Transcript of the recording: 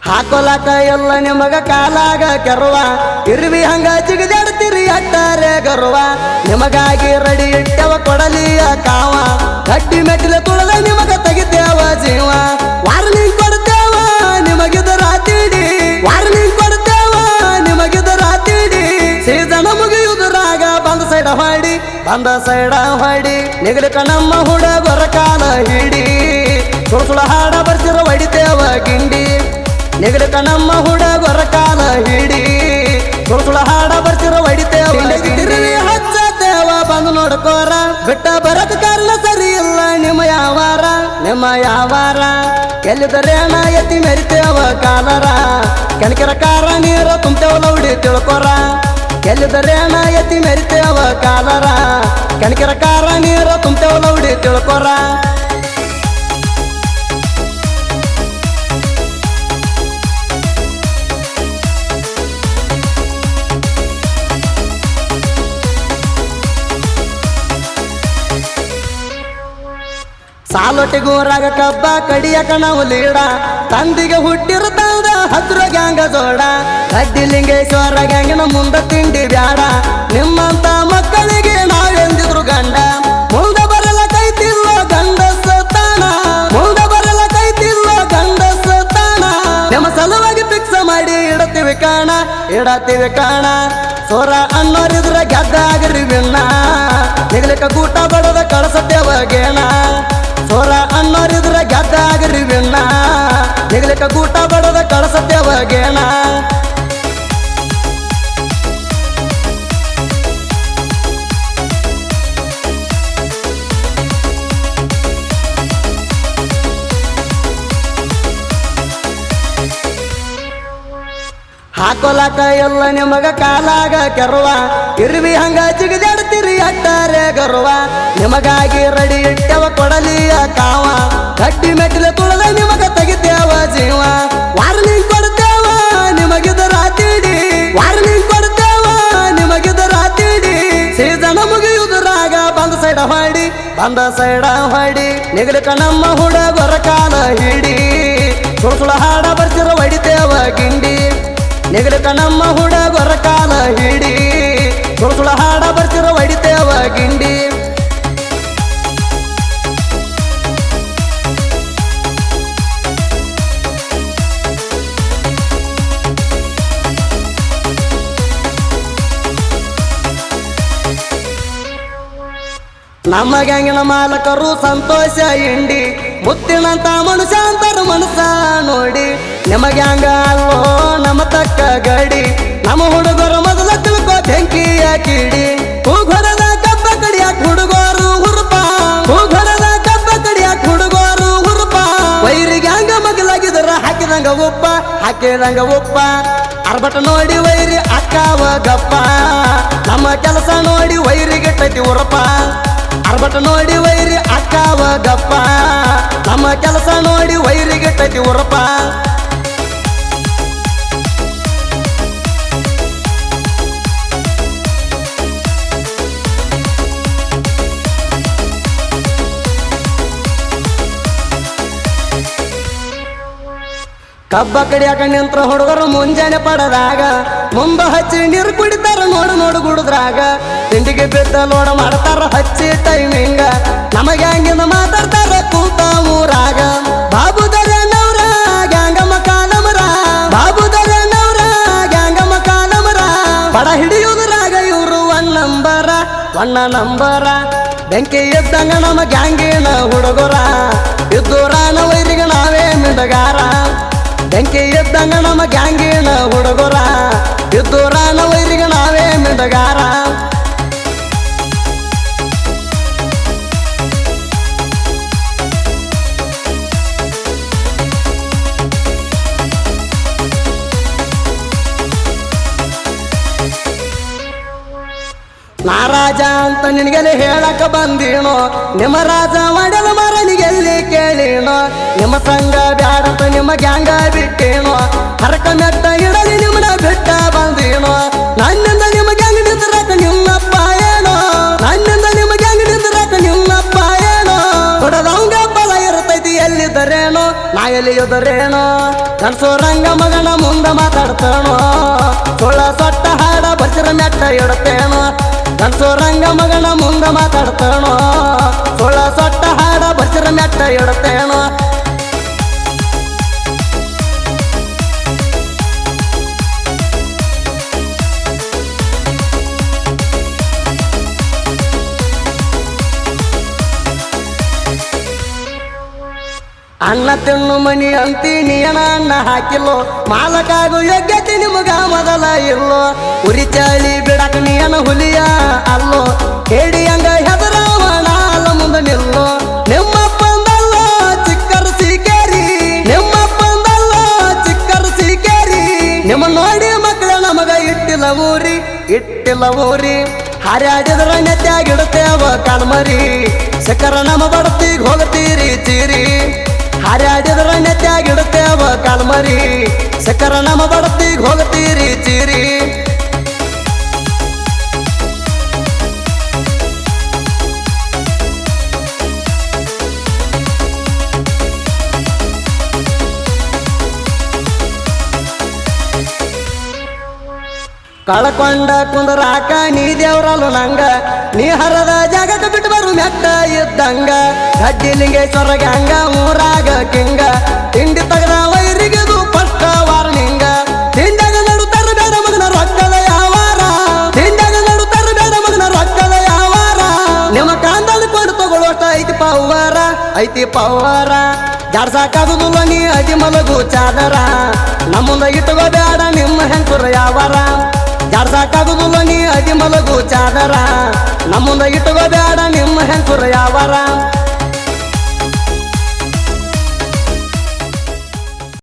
ಹಾಕೋಲಾಕ ಎಲ್ಲ ನಿಮಗ ಕಾಲಾಗ ಕೆರುವ ಇರ್ವಿ ಹಂಗ ಜಿಗಿದಾಡ್ತಿರಿ ಅಟ್ಟಾರೆ ಗರುವ ನಿಮಗಾಗಿ ರೆಡಿ ಇಟ್ಟವ ಕೊಡಲಿಯ ಕಾವ ಗಟ್ಟಿ ಮೆಟ್ಟಿಲ ತುಳದ ನಿಮಗ ತೆಗಿತೇವ ಜೀವ ವಾರ್ನಿಂಗ್ ಕೊಡ್ತೇವ ನಿಮಗಿದ ರಾತಿಡಿ ವಾರ್ನಿಂಗ್ ಕೊಡ್ತೇವ ನಿಮಗಿದ ರಾತಿಡಿ ಸೀಸನ ಮುಗಿಯುವುದರಾಗ ಬಂದ ಸೈಡ ಹೊಡಿ ನಿಗಲಿಕ ನಮ್ಮ ಹುಡುಗರ ಕಾಲ ಹಿಡಿ ಸುಳ ಹಾಡ ಬರ್ಸಿರ ಹೊಡಿತೇವ ಗಿಂಡಿ ನಿಗಲಿಕ ನಮ್ಮ ಹುಡುಗರ ಕಾಲ ಹಿಡಿ ಸುಳ ಹಾಡ ಬರ್ಸಿರ ಹೊಡಿತೇವ ಹಚ್ಚತೇವ ಬಂದು ನೋಡ್ಕೋರ ಬಿಟ್ಟ ಬರಕ ಕಾರಣ ಸರಿ ಇಲ್ಲ ನಿಮ್ಮ ಯಾವಾರ ಎಲ್ಲಿದರೇನ ಎತ್ತಿ ಮೆರಿತೇವ ಕಾಲರ ಕೆಣಕೆರ ಕಾರ ನೀರ ತುಂಬ್ತೇವ ಲೌಡಿ ತಿಳ್ಕೊರ ಎಲ್ಲಿದರೇನ ಎತ್ತಿ ಮೆರಿತೇವ ಕಾಲರ ಕೆಣಕೆರ ಕಾರ ನೀರ ತುಂಬ್ತೇವ ಲೌಡಿ ತಿಳ್ಕೊರ ಸಾಲೊಟ್ಟಿಗೂರಾಗ ಕಬ್ಬ ಕಡಿಯಕ ನಾವು ಲೀಡ ತಂದಿಗೆ ಹುಟ್ಟಿರುತ್ತದ ಹತ್ರ ಗ್ಯಾಂಗ ಜೋಡ ಕಡ್ಡಿ ಲಿಂಗೇಶ್ವರ ಗ್ಯಾಂಗಿನ ಮುಂದ ತಿಂಡಿ ಬ್ಯಾಡ ನಿಮ್ಮಂತ ಮಕ್ಕಳಿಗೆ ನಾವೆಂದಿದ್ರು ಗಂಡ ಮುಂದ ಬರಲ ಕೈತಿಲ್ವ ಗಂಡಸ್ತಾನ ಮುಂದ ಬರಲ ಕೈತಿಲ್ವ ಗಂಡಸ್ತಾನ ನಿಮ್ಮ ಸಲುವಾಗಿ ಫಿಕ್ಸ್ ಮಾಡಿ ಇಡತೀವಿ ಕಾಣ ಸೋರ ಅನ್ನೋರಿದ್ರ ಗೆದ್ದಾಗ್ರಿ ವಿನ್ನ ನಿಗಲಿಕ ಗೂಟ ಬಡದ ಕಳಸತೇವ ಗೇಣ ಸೋರ ಅನ್ನೋರಿದ್ರ ಗೆದ್ದಾಗ್ರಿ ವಿನ್ನ ನಿಗಲಿಕ ಗೂಟ ಬಡದ ಕಳಸತೇವ ಗೇಣ ಹಾಕೋಲಾಕ ಎಲ್ಲ ನಿಮಗ ಕಾಲಾಗ ಕೆರುವ ಇರ್ವಿ ಹಂಗ ಜಿಗಿದಾಡ್ತಿರಿ ಅಟ್ಟಾರೆ ಗರುವ ನಿಮಗಾಗಿ ರೆಡಿ ಇಟ್ಟವ ಕೊಡಲಿಯ ಕಾವ ಗಟ್ಟಿ ಮೆಟ್ಟಿಲ ತುಳದ ನಿಮಗ ತೆಗಿತೇವ ಜೀವ ವಾರ್ನಿಂಗ್ ಕೊಡ್ತೇವ ನಿಮಗಿದ ರಾತಿಡಿ ವಾರ್ನಿಂಗ್ ಕೊಡ್ತೇವ ನಿಮಗಿದ ರಾತಿಡಿ ಸೀಸನ ಮುಗಿಯುವುದರಾಗ ಬಂದ ಸೈಡ ಹೊಡಿ ನಿಗಲಿಕ ನಮ್ಮ ಹುಡುಗರ ಕಾಲ ಹಿಡಿ ಸುಳ ಹಾಡ ಬರ್ಸಿರ ಹೊಡಿತೇವ ಗಿಂಡಿ ನಿಗಲಿಕ ನಮ್ಮ ಹುಡುಗರ ಕಾಲ ಹಿಡಿ ಸುಳ ಹಾಡ ಬರ್ಸಿರ ಹೊಡಿತೇವ ಗಿಂಡಿ ನಮ್ಮ ಗ್ಯಾಂಗಿನ ಮಾಲಕರು ಸಂತೋಷ ಇಂಡಿ ಮುತ್ತಿನಂತ ಮನುಷ್ಯ ಅಂತಾರ ಮನಸ್ಸ ನೋಡಿ ನಿಮ್ಮ ಗ್ಯಾಂಗ ಅಲ್ಲೋ ನಮ್ಮ ತಕ್ಕ ಗಡಿ ನಮ್ಮ ಹುಡುಗರ ಮೊದಲ ತಿಳ್ಕೋ ಬೆಂಕಿಯ ಕಿಡಿ ಹೂಗೊರದ ಕಬ್ಬ ಕಡಿಯಾಕ ಹುಡುಗರು ಹುರುಪ ಹೂಗೊರದ ಕಬ್ಬ ಕಡಿಯಾಕ ಹುಡುಗರು ಹುರುಪ ವೈರಿ ಗ್ಯಾಂಗ ಮಗಲಾಗಿದ್ರ ಹಾಕಿದಂಗ ಉಪ್ಪ ಅರ್ಬಟ ನೋಡಿ ವೈರಿ ಅಕ್ಕಾವ ಗಪ್ಪ ನಮ್ಮ ಕೆಲಸ ನೋಡಿ ವೈರಿಗೆ ಟತಿ ಉರಪ ಅರ್ಬಟ ನೋಡಿ ವೈರಿ ಅಕ್ಕಾವ ಗಪ್ಪ ನಮ್ಮ ಕೆಲಸ ನೋಡಿ ವೈರಿಗೆ ಟತಿ ಉರಪ ಕಬ್ಬ ಕಡಿಯಾಕ ನಿಂತ್ರ ಹುಡುಗರು ಮುಂಜಾನೆ ಪಡದಾಗ ಮುಂಬ ಹಚ್ಚಿ ನೀರು ಕುಡಿತಾರ ನೋಡು ಗುಡುದ್ರಾಗ ತಿಂಡಿಗೆ ಬಿದ್ದ ಲೋಡ ಮಾಡ್ತಾರ ಹಚ್ಚಿ ಟೈಮಿಂಗ ನಮಗೆ ಹಂಗಿಂದ ಮಾತಾಡ್ತಾರ ಕೂತ ಊರಾಗ ಬಾಬುದರನವ್ರ ಗ್ಯಾಂಗಮ್ಮ ಕಾಲಮರ ಬಾಬುದರನವ್ರ ಗ್ಯಾಂಗಮ್ಮ ಕಾಲಮರ ಪಡ ಹಿಡಿಯುವುದ್ರಾಗ ಇವರು ಒಣ್ಣ ನಂಬರ ಬೆಂಕಿ ಇದ್ದಂಗ ನಮ್ಮ ಗ್ಯಾಂಗಿನ ಹುಡುಗರ ಇದ್ದೂರಾನ ವೈರಿಗೆ ನಾವೇ ಮಿಡಗಾರ ಬೆಂಕಿ ಇದ್ದಂಗ ನಮ್ಮ ಗ್ಯಾಂಗಿನ ಹುಡುಗರ ಇದ್ದೂರಾನ ವೈರಿಗೆ ನಾವೇ ಮಿಡಗಾರ ನಾ ರಾಜ ಅಂತ ನಿನಗೆಲ್ಲಿ ಹೇಳಕ ಬಂದೀನೋ ನಿಮ್ಮ ರಾಜ ಮಾಡಲ ಮರನಿಗೆಲ್ಲಿ ಕೇಳೀನೋ ನಿಮ್ಮ ಸಂಘ ಬ್ಯಾಡಂತ ನಿಮ್ಮ ಗ್ಯಾಂಗ ಬಿಟ್ಟೇನೋ ಹರಕ ಮೆಟ್ಟ ಇಡಲಿ ನಿಮ್ಮನ ಬಿಟ್ಟ ಬಂದೀನೋ ನನ್ನಿಂದ ನಿಮ್ಮ ಗ್ಯಾಂಗ್ ನಿಂತರಾಕ ನಿಮ್ಮಪ್ಪ ಏನೋ ನನ್ನಿಂದ ನಿಮ್ಮ ಗ್ಯಾಂಗ್ ನಿಂತರಾಕ ನಿಮ್ಮಪ್ಪ ಏನೋ ಕೊಡದವಂಗ ಬಲ ಇರ್ತೈತಿ ಎಲ್ಲಿದ್ದರೇನೋ ನಾ ಎಲ್ಲಿ ಇದ್ದರೇನೋ ರಂಗ ಮಗನ ಮುಂದ ಮಾತಾಡ್ತಾನೋ ಸುಳ್ಳ ಸೊಟ್ಟ ಹಾಡ ಬರ್ಸಿರ ಮೆಟ್ಟ ಇಡ್ತೇನೋ ರಂಗ ಮಗನ ಮುಂದ ಮಾತಾಡ್ತಾನೋ ಸುಳ್ಳ ಸೊಟ್ಟ ಹಾಡ ಬರ್ಸಿರ ಮೆಟ್ಟ ಇಡ್ತೇನೋ ಅನ್ನ ತಿನ್ನು ಮನಿ ಅಂತೀನಿ ಅನ್ನ ಹಾಕಿಲ್ಲೋ ಮಾಲಕಾಗು ಯೋಗ್ಯತೆ ನಿಮಗ ಮೊದಲ ಇಲ್ಲೋ ಉರಿ ಚಳಿ ಬಿಡಕ ನೀನ ಹುಲಿಯ ಅಲ್ಲೋ ಹೇಳಿ ಹಂಗ ಹೆದರವಣ ಅಲ್ಲ ಮುಂದೆ ನಿಲ್ಲೋ ನಿಮ್ಮಪ್ಪಂದಲ್ಲ ಚಿಕ್ಕರ ಸಿಕೇರಿ ನಿಮ್ಮಪ್ಪಂದಲ್ಲ ಚಿಕ್ಕರ ಸಿಕೇರಿ ನಿಮ್ಮ ನೋಡಿ ಮಕ್ಕಳ ನಮಗ ಇಟ್ಟಿಲ್ಲ ಊರಿ ಹಾರಾಡಿದ್ರ ನೆತ್ಯಾಗಿಡ್ತೇವ ಕಣ್ಮರಿ ಸಕರ ನಮ ಬಡ್ತಿಗ್ ಹೋಗ್ತೀರಿ ಚೀರಿ ಹಾರಾಡಿದ್ರ ನೆತ್ಯಾಗಿಡ್ತೇವ ಕಾಲ್ಮರಿ ಸಕರ ನಮ ಬಡ್ತಿಗ್ ಹೋಗ್ತೀರಿ ಚೀರಿ ಕಳ್ಕೊಂಡ ಕುಂದರಾಕ ನೀ ದೇವ್ರಲ್ಲ ನಂಗ ನೀ ಹರದ ಜಾಗಕ್ಕೆ ಬಿಟ್ಟು ಬರು ಮೆಟ್ಟ ಇದ್ದಂಗ ಗಡ್ಡಿಲಿಂಗೇಶ್ವರ ಗಂಗ ಊರಾಗ ಕಿಂಗ ತಿಂಡಿ ತಗದ ವೈರಿಗದು ಪಟ್ಟ ವಾರ್ನಿಂಗ ತಿಂಡಾಗ ನಡುತ್ತರ ಬೇಡ ಮಗನ ರೊಕ್ಕದ ಯಾವಾರ ತಿಂಡಾಗ ನಡುತ್ತರ ಬೇಡ ಮಗನ ರೊಕ್ಕದ ಯಾವಾರ ನಿಮ್ಮ ಕಾಂದಲ್ಲಿ ಕೊಂಡು ತಗೊಳ್ಳೋಷ್ಟ ಐತಿ ಪವಾರ ಜಾಡ್ಸಾಕಾಗುದಿಲ್ಲ ನೀ ಅದಿ ಮಲಗು ಚಾದರ ನಮ್ಮಂದ ಇಟ್ಟುಗೋ ಬೇಡ ನಿಮ್ಮ ಹೆಂಕುರ ಯಾವಾರ ಜಾಡ್ಸಾಕಾಗುದಿಲ್ಲ ನೀ ಅದಿ ಮಲಗು ಚಾದರ ನಮ್ಮಂದ ಇಟ್ಟುಗೋ ಬೇಡ ನಿಮ್ಮ ಹೆಂಕುರ ಯಾವಾರ